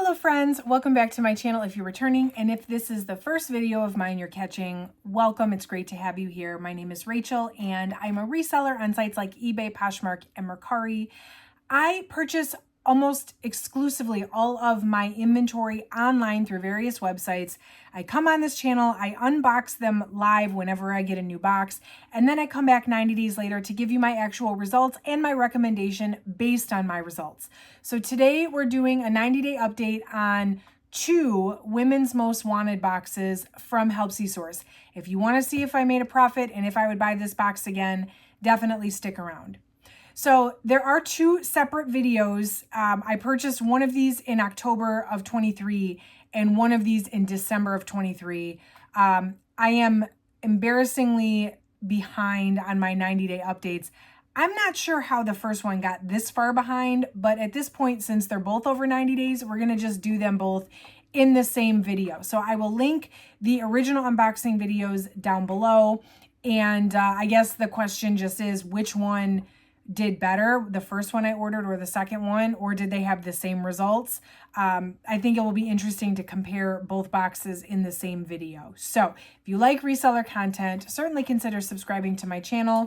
Hello friends, welcome back to my channel if you're returning, and if this is the first video of mine you're catching, welcome. It's great to have you here. My name is Rachel and I'm a reseller on sites like eBay, Poshmark, and Mercari. I purchase almost exclusively all of my inventory online through various websites. I come on this channel, I unbox them live whenever I get a new box, and then I come back 90 days later to give you my actual results and my recommendation based on my results. So today we're doing a 90-day update on 2 women's most wanted boxes from Helpsy Source. If you want to see if I made a profit and if I would buy this box again, definitely stick around. So there are 2 separate videos. I purchased one of these in October of 23 and one of these in December of 23. I am embarrassingly behind on my 90-day updates. I'm not sure how the first one got this far behind, but at this point, since they're both over 90 days, we're going to just do them both in the same video. So I will link the original unboxing videos down below. And I guess the question just is, which one did better, the first one I ordered or the second one, or did they have the same results? I think it will be interesting to compare both boxes in the same video. So if you like reseller content, certainly consider subscribing to my channel.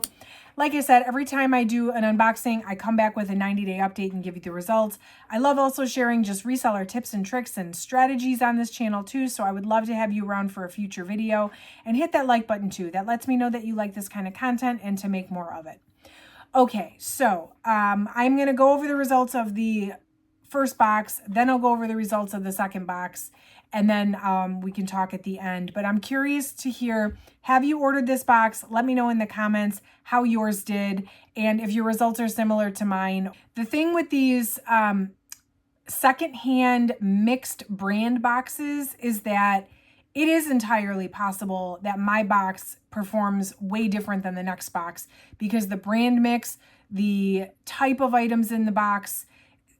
Like I said, every time I do an unboxing, I come back with a 90-day update and give you the results. I love also sharing just reseller tips and tricks and strategies on this channel too, so I would love to have you around for a future video. And hit that like button too. That lets me know that you like this kind of content and to make more of it. Okay, so I'm going to go over the results of the first box, then I'll go over the results of the second box, and then we can talk at the end. But I'm curious to hear, have you ordered this box? Let me know in the comments how yours did, and if your results are similar to mine. The thing with these secondhand mixed brand boxes is that it is entirely possible that my box performs way different than the next box because the brand mix, the type of items in the box,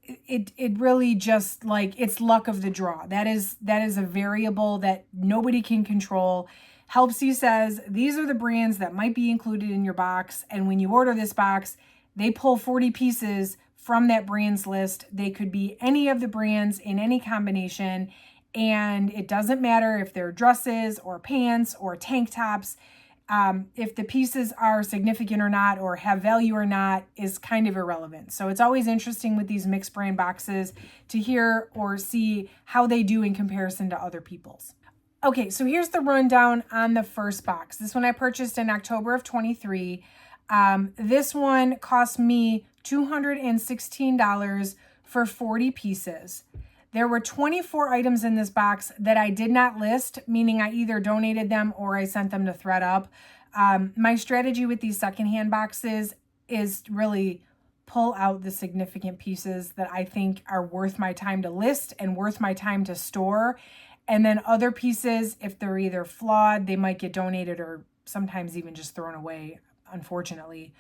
it really just like, it's luck of the draw. That is a variable that nobody can control. Helpsy says these are the brands that might be included in your box, and when you order this box, they pull 40 pieces from that brand's list. They could be any of the brands in any combination. And it doesn't matter if they're dresses or pants or tank tops. If the pieces are significant or not, or have value or not, is kind of irrelevant. So it's always interesting with these mixed brand boxes to hear or see how they do in comparison to other people's. Okay, so here's the rundown on the first box. This one I purchased in October of 23. This one cost me $216 for 40 pieces. There were 24 items in this box that I did not list, meaning I either donated them or I sent them to ThredUp. My strategy with these secondhand boxes is really pull out the significant pieces that I think are worth my time to list and worth my time to store. And then other pieces, if they're either flawed, they might get donated or sometimes even just thrown away, unfortunately.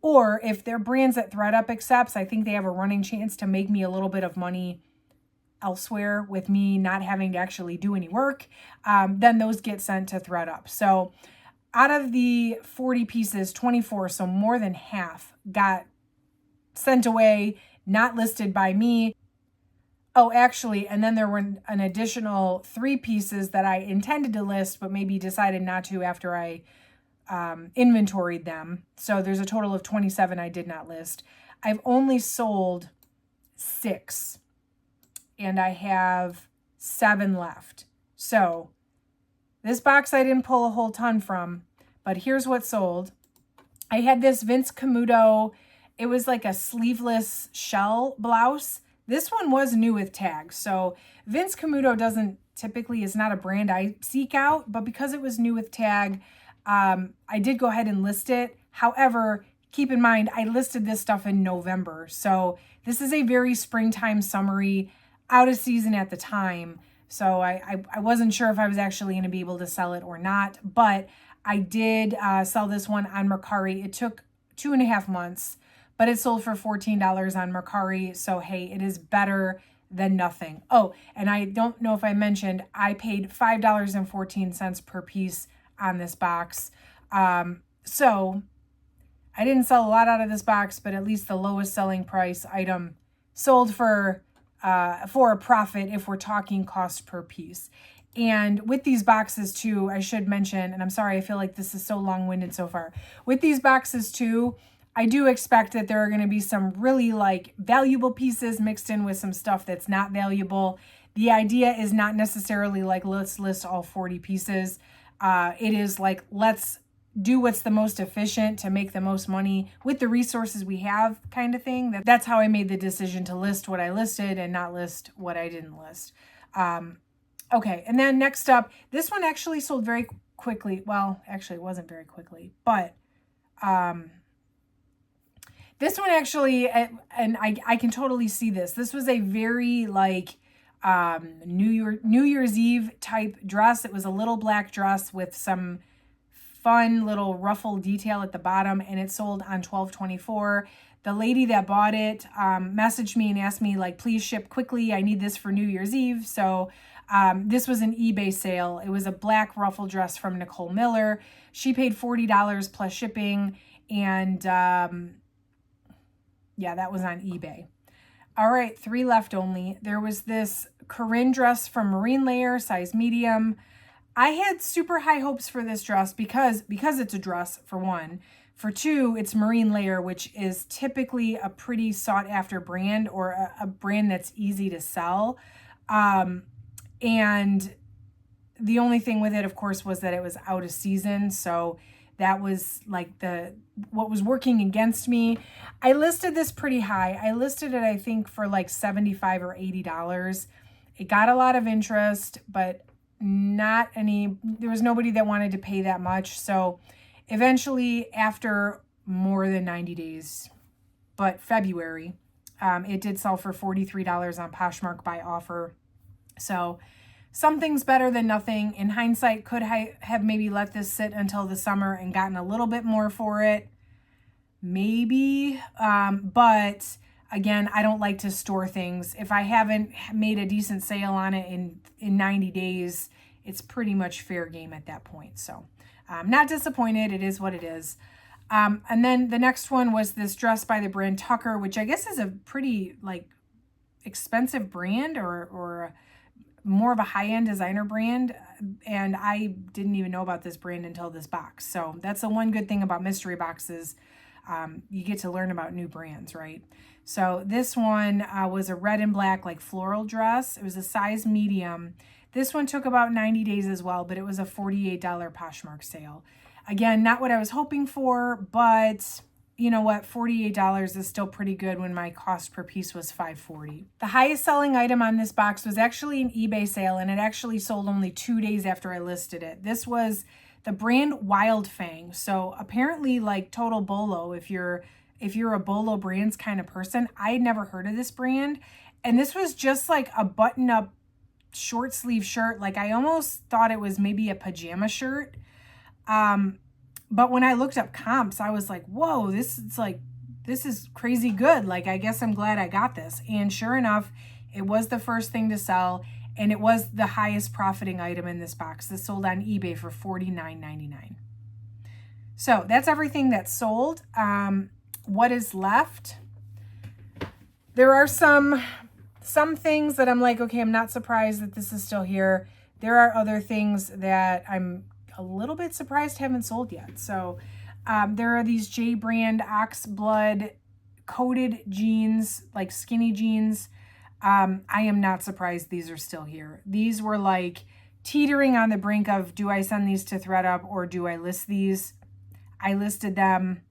Or if they're brands that ThredUp accepts, I think they have a running chance to make me a little bit of money elsewhere with me not having to actually do any work, then those get sent to ThredUp. So out of the 40 pieces, 24, so more than half, got sent away, not listed by me. Oh, actually, and then there were an additional 3 pieces that I intended to list, but maybe decided not to after I inventoried them. So there's a total of 27 I did not list. I've only sold 6. And I have 7 left. So this box I didn't pull a whole ton from, but here's what sold. I had this Vince Camuto. It was like a sleeveless shell blouse. This one was new with tags. So Vince Camuto is not a brand I seek out, but because it was new with tag, I did go ahead and list it. However, keep in mind, I listed this stuff in November. So this is a very springtime, summery, out of season at the time. So I wasn't sure if I was actually going to be able to sell it or not, but I did sell this one on Mercari. It took 2.5 months, but it sold for $14 on Mercari. So hey, it is better than nothing. Oh, and I don't know if I mentioned, I paid $5.14 per piece on this box. So I didn't sell a lot out of this box, but at least the lowest selling price item sold for for a profit if we're talking cost per piece. And with these boxes too, I should mention, and I'm sorry, I feel like this is so long-winded so far. With these boxes too, I do expect that there are going to be some really like valuable pieces mixed in with some stuff that's not valuable. The idea is not necessarily like, let's list all 40 pieces. It is like, let's do what's the most efficient to make the most money with the resources we have kind of thing. That's how I made the decision to list what I listed and not list what I didn't list. Okay, and then next up, this one actually sold very quickly. Well, actually it wasn't very quickly, but this one actually, and I can totally see this. This was a very like New Year's Eve type dress. It was a little black dress with some fun little ruffle detail at the bottom, and it sold on 12/24. The lady that bought it messaged me and asked me like, please ship quickly. I need this for New Year's Eve. So this was an eBay sale. It was a black ruffle dress from Nicole Miller. She paid $40 plus shipping, and yeah, that was on eBay. All right, 3 left only. There was this Corinne dress from Marine Layer, size medium. I had super high hopes for this dress because it's a dress, for one. For two, it's Marine Layer, which is typically a pretty sought after brand, or a brand that's easy to sell. And the only thing with it, of course, was that it was out of season. So that was like what was working against me. I listed this pretty high. I listed it, I think, for like $75 or $80. It got a lot of interest, but there was nobody that wanted to pay that much. So eventually, after more than 90 days, but February, it did sell for $43 on Poshmark by offer. So something's better than nothing. In hindsight, could I have maybe let this sit until the summer and gotten a little bit more for it? Maybe. But again, I don't like to store things. If I haven't made a decent sale on it in 90 days, it's pretty much fair game at that point. So I'm not disappointed. It is what it is. And then the next one was this dress by the brand Tucker, which I guess is a pretty like expensive brand, or more of a high-end designer brand. And I didn't even know about this brand until this box. So that's the one good thing about mystery boxes. You get to learn about new brands, right? So this one was a red and black like floral dress. It was a size medium. This one took about 90 days as well, but it was a $48 Poshmark sale. Again, not what I was hoping for, but you know what? $48 is still pretty good when my cost per piece was $5.40. The highest selling item on this box was actually an eBay sale, and it actually sold only 2 days after I listed it. This was the brand Wild Fang. So apparently, like Total Bolo, if you're a Bolo Brands kind of person, I had never heard of this brand. And this was just like a button-up short sleeve shirt. Like I almost thought it was maybe a pajama shirt. But when I looked up comps, I was like, whoa, this is crazy good. Like, I guess I'm glad I got this. And sure enough, it was the first thing to sell, and it was the highest profiting item in this box. This sold on eBay for $49.99. So that's everything that's sold. What is left? There are some things that I'm like, okay, I'm not surprised that this is still here. There are other things that I'm a little bit surprised haven't sold yet. So there are these J brand ox blood coated jeans, like skinny jeans. I am not surprised these are still here. These were like teetering on the brink of, do I send these to ThredUp or do I list these? I listed them.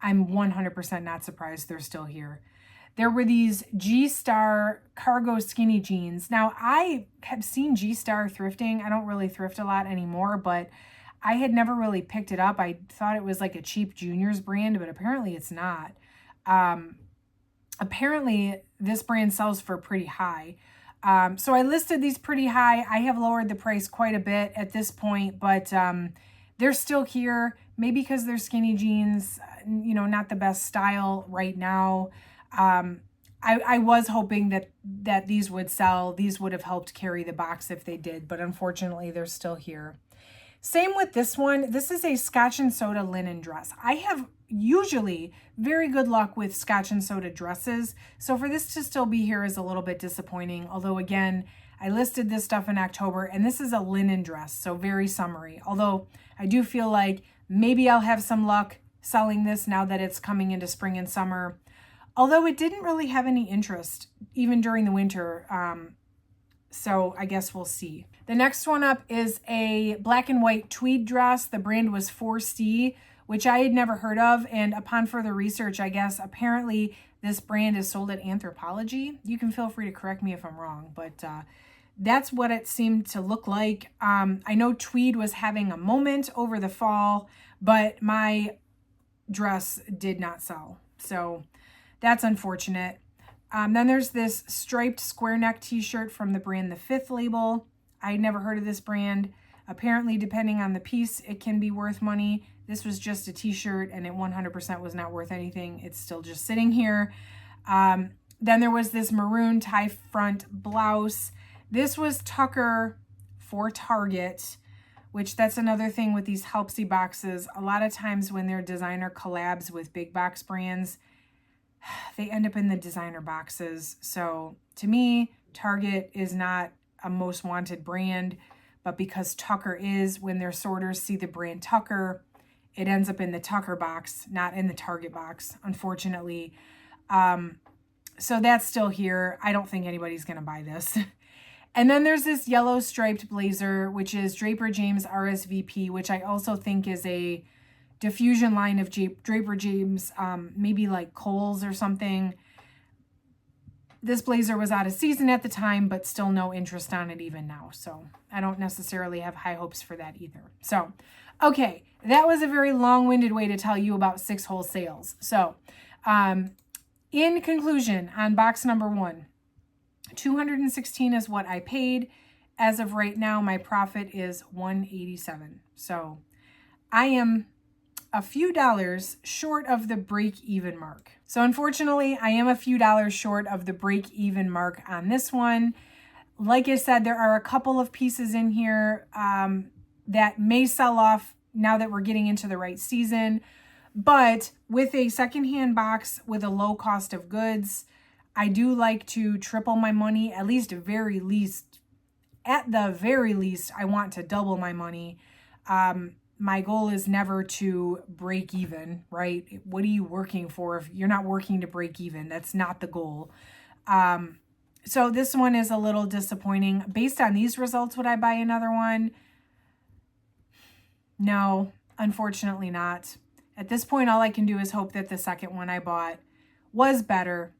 I'm 100% not surprised they're still here. There were these G-Star cargo skinny jeans. Now, I have seen G-Star thrifting. I don't really thrift a lot anymore, but I had never really picked it up. I thought it was like a cheap juniors brand, but apparently it's not. Apparently, this brand sells for pretty high. So I listed these pretty high. I have lowered the price quite a bit at this point, but they're still here. Maybe because they're skinny jeans, you know, not the best style right now. I was hoping that these would sell. These would have helped carry the box if they did, but unfortunately they're still here. Same with this one. This is a Scotch and Soda linen dress. I have usually very good luck with Scotch and Soda dresses. So for this to still be here is a little bit disappointing. Although again, I listed this stuff in October and this is a linen dress. So very summery. Although I do feel like maybe I'll have some luck selling this now that it's coming into spring and summer. Although it didn't really have any interest even during the winter. So I guess we'll see. The next one up is a black and white tweed dress. The brand was 4C, which I had never heard of. And upon further research, I guess apparently this brand is sold at Anthropologie. You can feel free to correct me if I'm wrong, but that's what it seemed to look like. I know tweed was having a moment over the fall, but my dress did not sell. So that's unfortunate. Then there's this striped square neck t-shirt from the brand The Fifth label. I'd never heard of this brand. Apparently, depending on the piece, it can be worth money. This was just a t-shirt and it 100% was not worth anything. It's still just sitting here. Then there was this maroon tie front blouse. This was Tucker for Target, which that's another thing with these Helpsy boxes. A lot of times when they're designer collabs with big box brands, they end up in the designer boxes. So to me, Target is not a most wanted brand, but because Tucker is, when their sorters see the brand Tucker, it ends up in the Tucker box, not in the Target box, unfortunately. So that's still here. I don't think anybody's going to buy this. And then there's this yellow striped blazer, which is Draper James RSVP, which I also think is a diffusion line of Draper James, maybe like Kohl's or something. This blazer was out of season at the time, but still no interest on it even now. So I don't necessarily have high hopes for that either. So, okay, that was a very long-winded way to tell you about 6 wholesales. So, in conclusion, on box number 1, $216 is what I paid. As of right now, my profit is $187. So I am a few dollars short of the break-even mark. So unfortunately, I am a few dollars short of the break-even mark on this one. Like I said, there are a couple of pieces in here that may sell off now that we're getting into the right season. But with a secondhand box with a low cost of goods, I do like to triple my money, at the very least, I want to double my money. My goal is never to break even, right? What are you working for if you're not working to break even? That's not the goal. So this one is a little disappointing. Based on these results, would I buy another one? No, unfortunately not. At this point, all I can do is hope that the second one I bought was better.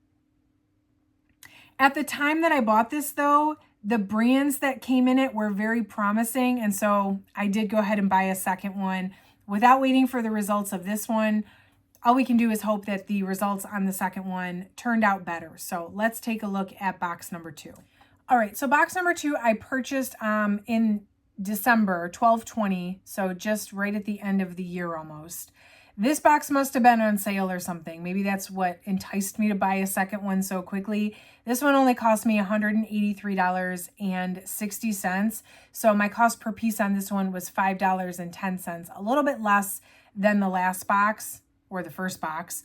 At the time that I bought this, though, the brands that came in it were very promising, and so I did go ahead and buy a second one without waiting for the results of this one. All we can do is hope that the results on the second one turned out better. So let's take a look at box number 2. All right, so box number 2 I purchased in December 12/20, so just right at the end of the year almost. This box must have been on sale or something. Maybe that's what enticed me to buy a second one so quickly. This one only cost me $183.60. So my cost per piece on this one was $5.10, a little bit less than the last box or the first box.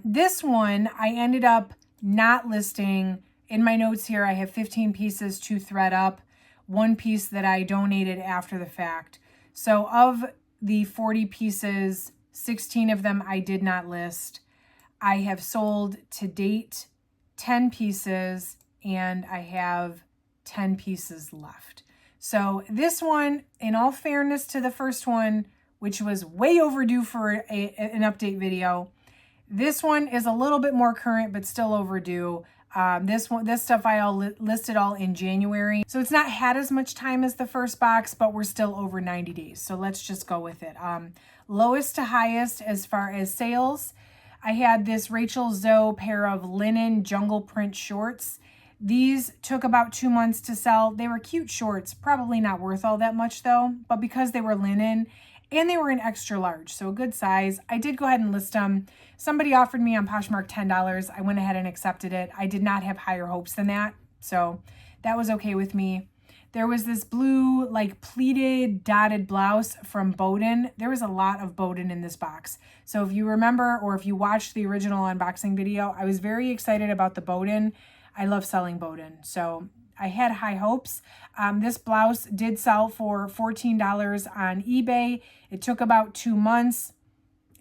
This one I ended up not listing. In my notes here, I have 15 pieces to thread up, 1 piece that I donated after the fact. So of the 40 pieces, 16 of them I did not list. I have sold to date 10 pieces and I have 10 pieces left. So this one, in all fairness to the first one, which was way overdue for an update video, this one is a little bit more current but still overdue. This stuff I listed all in January. So it's not had as much time as the first box, but we're still over 90 days. So let's just go with it. Lowest to highest as far as sales, I had this Rachel Zoe pair of linen jungle print shorts. These took about 2 months to sell. They were cute shorts, probably not worth all that much though, but because they were linen and they were an extra large, so a good size, I did go ahead and list them. Somebody offered me on Poshmark $10. I went ahead and accepted it. I did not have higher hopes than that, so that was okay with me. There was this blue, like pleated dotted blouse from Bowden. There was a lot of Bowden in this box. So if you remember, or if you watched the original unboxing video, I was very excited about the Bowden. I love selling Bowden. So I had high hopes. This blouse did sell for $14 on eBay. It took about 2 months.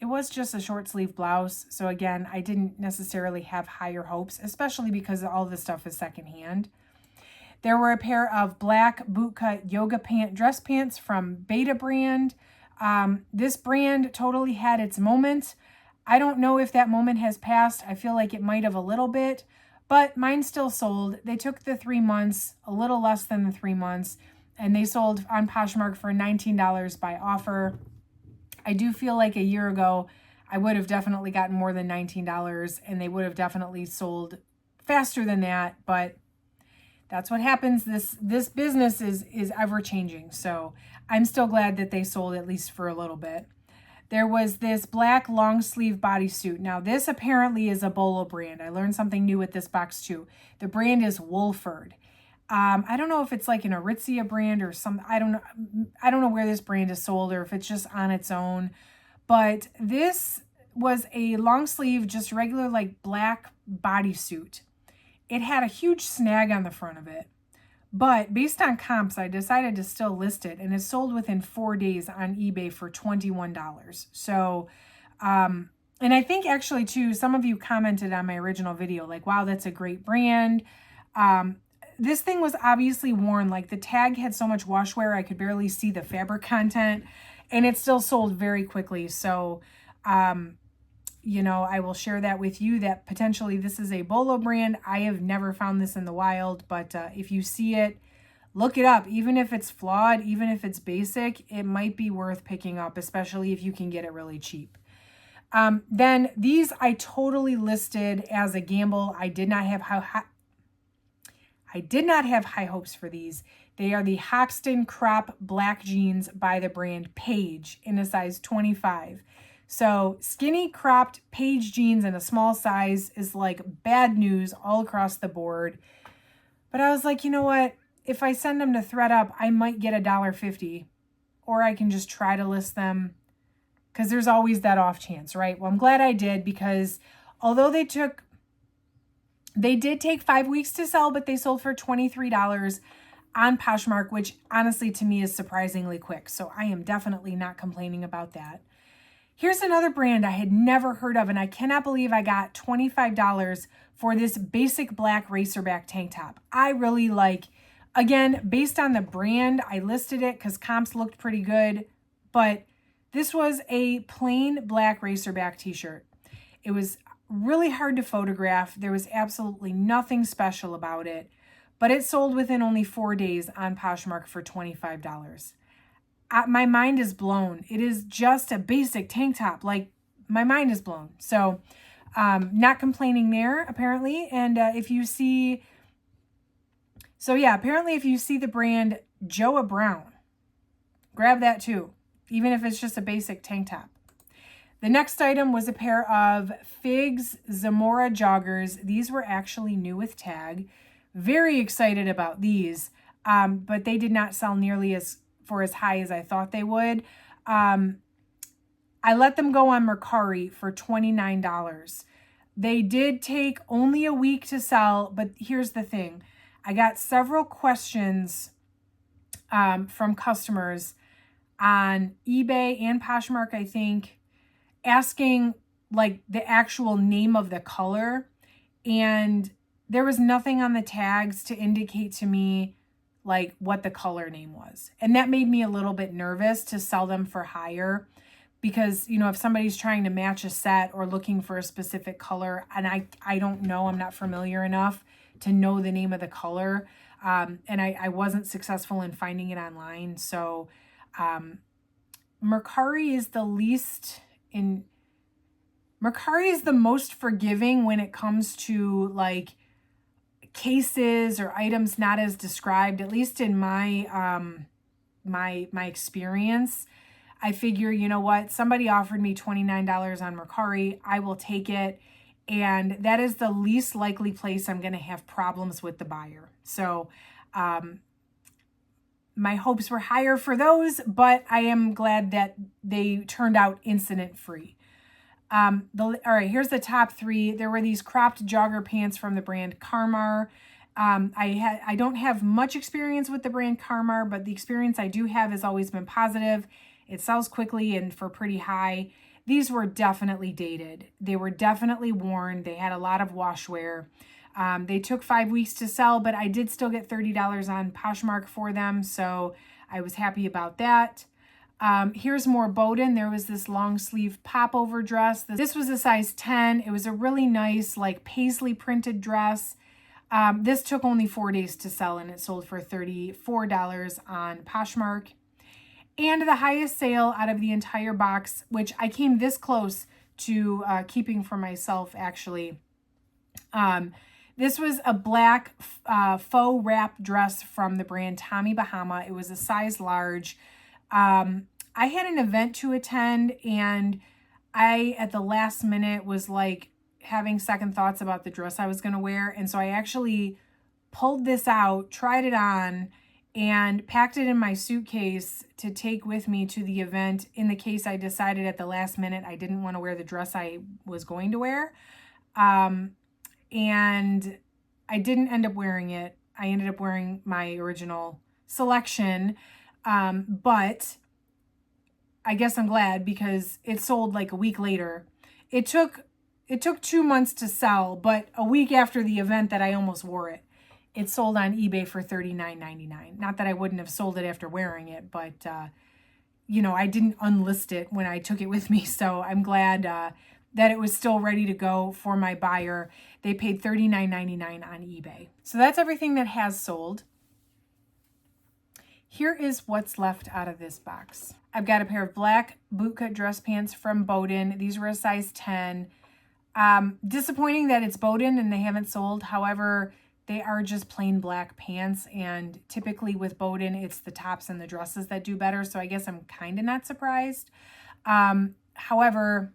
It was just a short sleeve blouse. So again, I didn't necessarily have higher hopes, especially because all this stuff is secondhand. There were a pair of black bootcut yoga dress pants from Beta brand. This brand totally had its moment. I don't know if that moment has passed. I feel like it might have a little bit, but mine still sold. They took the 3 months, a little less than the 3 months, and they sold on Poshmark for $19 by offer. I do feel like a year ago, I would have definitely gotten more than $19, and they would have definitely sold faster than that, but that's what happens. This business is ever changing. So I'm still glad that they sold at least for a little bit. There was this black long sleeve bodysuit. Now this apparently is a Bolo brand. I learned something new with this box too. The brand is Wolford. I don't know if it's like an Aritzia brand or some, I don't know where this brand is sold or if it's just on its own, but this was a long sleeve, just regular like black bodysuit. It had a huge snag on the front of it, but based on comps, I decided to still list it, and it sold within 4 days on eBay for $21. So, and I think actually too, some of you commented on my original video, like, wow, that's a great brand. This thing was obviously worn, like the tag had so much wash wear, I could barely see the fabric content, and it still sold very quickly. So, you know, I will share that with you that potentially this is a Bolo brand. I have never found this in the wild, but if you see it, look it up. Even if it's flawed, even if it's basic, it might be worth picking up, especially if you can get it really cheap. Then these I totally listed as a gamble. I did not have high hopes for these. They are the Hoxton crop black jeans by the brand Paige in a size 25. So skinny cropped Paige jeans in a small size is like bad news all across the board. But I was like, you know what? If I send them to ThredUp, I might get $1.50, or I can just try to list them because there's always that off chance, right? Well, I'm glad I did, because although they did take 5 weeks to sell, but they sold for $23 on Poshmark, which honestly to me is surprisingly quick. So I am definitely not complaining about that. Here's another brand I had never heard of, and I cannot believe I got $25 for this basic black racerback tank top. I really like, again, based on the brand, I listed it because comps looked pretty good, but this was a plain black racerback t-shirt. It was really hard to photograph. There was absolutely nothing special about it, but it sold within only 4 days on Poshmark for $25. My mind is blown. It is just a basic tank top. Like, my mind is blown. So, not complaining there, apparently. And if you see, so yeah, apparently if you see the brand Joa Brown, grab that too, even if it's just a basic tank top. The next item was a pair of Figs Zamora joggers. These were actually new with tag. Very excited about these, but they did not sell nearly as high as I thought they would. I let them go on Mercari for $29. They did take only a week to sell, but here's the thing. I got several questions from customers on eBay and Poshmark, I think, asking like the actual name of the color, and there was nothing on the tags to indicate to me like what the color name was. And that made me a little bit nervous to sell them for higher, because, you know, if somebody's trying to match a set or looking for a specific color, and I don't know, I'm not familiar enough to know the name of the color. And I wasn't successful in finding it online. So Mercari is the most forgiving when it comes to like cases or items not as described, at least in my my experience. I figure, you know what, somebody offered me $29 on Mercari, I will take it, and that is the least likely place I'm going to have problems with the buyer. So My hopes were higher for those, but I am glad that they turned out incident free. All right, here's the top three. There were these cropped jogger pants from the brand Karmar. I don't have much experience with the brand Karmar, but the experience I do have has always been positive. It sells quickly and for pretty high. These were definitely dated. They were definitely worn. They had a lot of wash wear. They took 5 weeks to sell, but I did still get $30 on Poshmark for them, so I was happy about that. Here's more Bowden. There was this long sleeve popover dress. This was a size 10. It was a really nice, like, paisley printed dress. This took only 4 days to sell, and it sold for $34 on Poshmark. And the highest sale out of the entire box, which I came this close to keeping for myself, actually. This was a black faux wrap dress from the brand Tommy Bahama. It was a size large. I had an event to attend, and I, at the last minute, was like having second thoughts about the dress I was going to wear. And so I actually pulled this out, tried it on, and packed it in my suitcase to take with me to the event in the case I decided at the last minute I didn't want to wear the dress I was going to wear. And I didn't end up wearing it. I ended up wearing my original selection. But I guess I'm glad because it sold like a week later. It took 2 months to sell, but a week after the event that I almost wore it, it sold on eBay for $39.99. Not that I wouldn't have sold it after wearing it, but, you know, I didn't unlist it when I took it with me. So I'm glad that it was still ready to go for my buyer. They paid $39.99 on eBay. So that's everything that has sold. Here is what's left out of this box. I've got a pair of black bootcut dress pants from Bowden. These were a size 10. Disappointing that it's Bowden and they haven't sold. However, they are just plain black pants, and typically with Bowden, it's the tops and the dresses that do better, so I guess I'm kind of not surprised. However,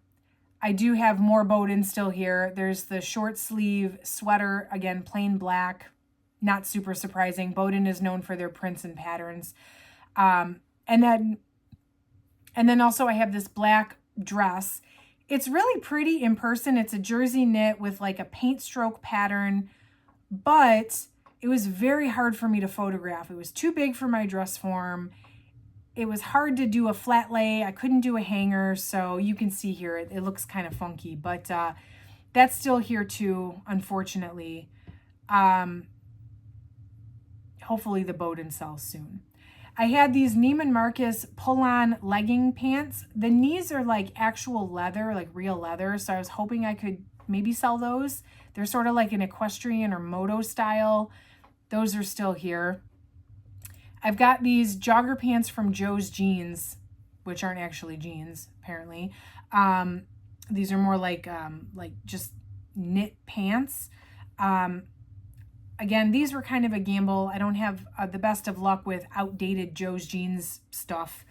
I do have more Bowden still here. There's the short sleeve sweater, again, plain black, not super surprising. Bowden is known for their prints and patterns. And then also I have this black dress. It's really pretty in person. It's a jersey knit with like a paint stroke pattern, but it was very hard for me to photograph. It was too big for my dress form. It was hard to do a flat lay. I couldn't do a hanger, so you can see here it looks kind of funky, but that's still here too, unfortunately. Hopefully the Bowden sells soon. I had these Neiman Marcus pull-on legging pants. The knees are like actual leather, like real leather, so I was hoping I could maybe sell those. They're sort of like an equestrian or moto style. Those are still here. I've got these jogger pants from Joe's Jeans, which aren't actually jeans, apparently. These are more like just knit pants. Again, these were kind of a gamble. I don't have the best of luck with outdated Joe's Jeans stuff.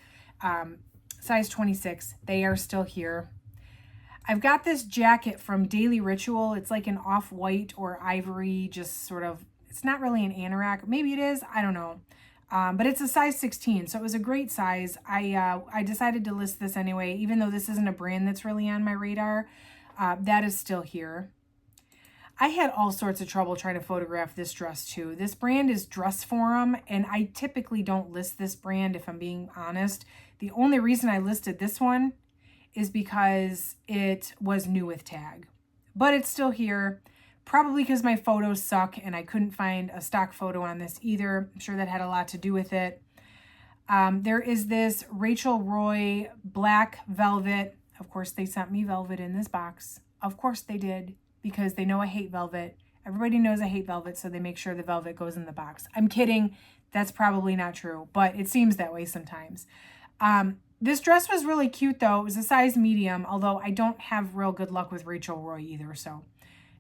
Size 26. They are still here. I've got this jacket from Daily Ritual. It's like an off-white or ivory, just sort of, it's not really an anorak. Maybe it is. I don't know. But it's a size 16, so it was a great size. I decided to list this anyway, even though this isn't a brand that's really on my radar. That is still here. I had all sorts of trouble trying to photograph this dress too. This brand is Dress Forum, and I typically don't list this brand if I'm being honest. The only reason I listed this one is because it was new with tag. But it's still here, probably because my photos suck and I couldn't find a stock photo on this either. I'm sure that had a lot to do with it. There is this Rachel Roy black velvet. Of course, they sent me velvet in this box. Of course they did, because they know I hate velvet. Everybody knows I hate velvet, so they make sure the velvet goes in the box. I'm kidding. That's probably not true, but it seems that way sometimes. This dress was really cute, though. It was a size medium, although I don't have real good luck with Rachel Roy either, so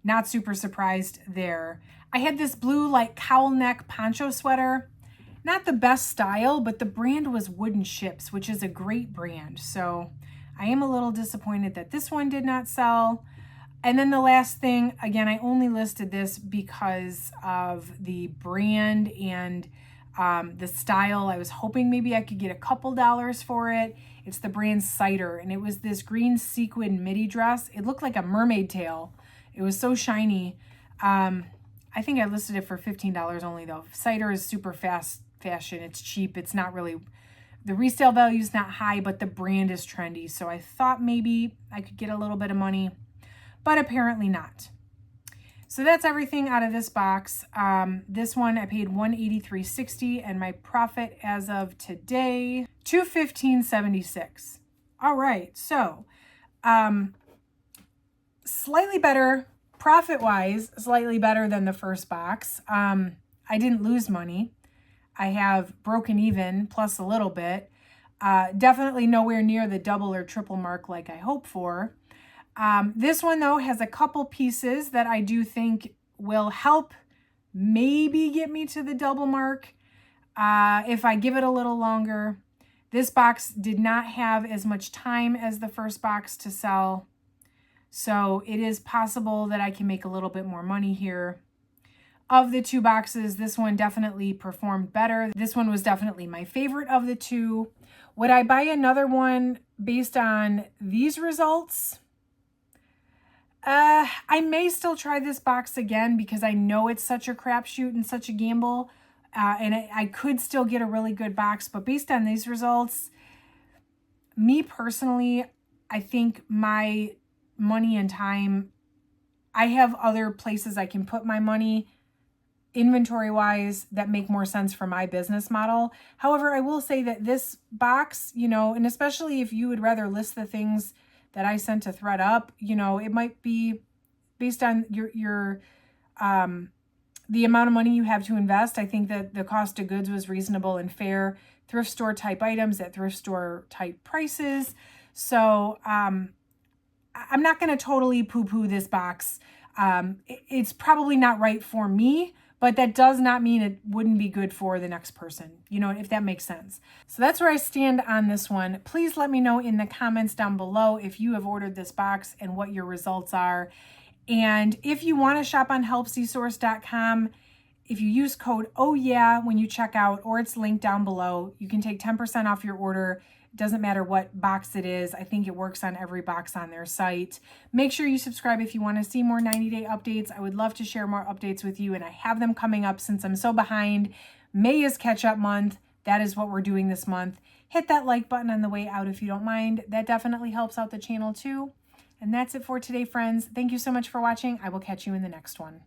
not super surprised there. I had this blue, like, cowl neck poncho sweater. Not the best style, but the brand was Wooden Ships, which is a great brand, so I am a little disappointed that this one did not sell. And then the last thing, again, I only listed this because of the brand and The style, I was hoping maybe I could get a couple dollars for it. It's the brand Cider, and it was this green sequin midi dress. It looked like a mermaid tail. It was so shiny. I think I listed it for $15 only though. Cider is super fast fashion. It's cheap. It's not really, the resale value is not high, but the brand is trendy. So I thought maybe I could get a little bit of money, but apparently not. So that's everything out of this box. This one I paid $183.60 and my profit as of today, $215.76. All right, so slightly better profit-wise, slightly better than the first box. I didn't lose money. I have broken even plus a little bit. Definitely nowhere near the double or triple mark like I hope for. This one, though, has a couple pieces that I do think will help maybe get me to the double mark if I give it a little longer. This box did not have as much time as the first box to sell, so it is possible that I can make a little bit more money here. Of the two boxes, this one definitely performed better. This one was definitely my favorite of the two. Would I buy another one based on these results? I may still try this box again because I know it's such a crapshoot and such a gamble. And I could still get a really good box, but based on these results, me personally, I think my money and time, I have other places I can put my money inventory-wise that make more sense for my business model. However, I will say that this box, you know, and especially if you would rather list the things that I sent to ThredUp, you know, it might be based on your the amount of money you have to invest. I think that the cost of goods was reasonable and fair. Thrift store type items at thrift store type prices. So I'm not going to totally poo-poo this box. It's probably not right for me, but that does not mean it wouldn't be good for the next person, you know, if that makes sense. So that's where I stand on this one. Please let me know in the comments down below if you have ordered this box and what your results are. And if you want to shop on helpsysource.com, if you use code OHYEAH when you check out, or it's linked down below, you can take 10% off your order. It doesn't matter what box it is. I think it works on every box on their site. Make sure you subscribe if you want to see more 90-day updates. I would love to share more updates with you, and I have them coming up since I'm so behind. May is catch-up month. That is what we're doing this month. Hit that like button on the way out if you don't mind. That definitely helps out the channel too. And that's it for today, friends. Thank you so much for watching. I will catch you in the next one.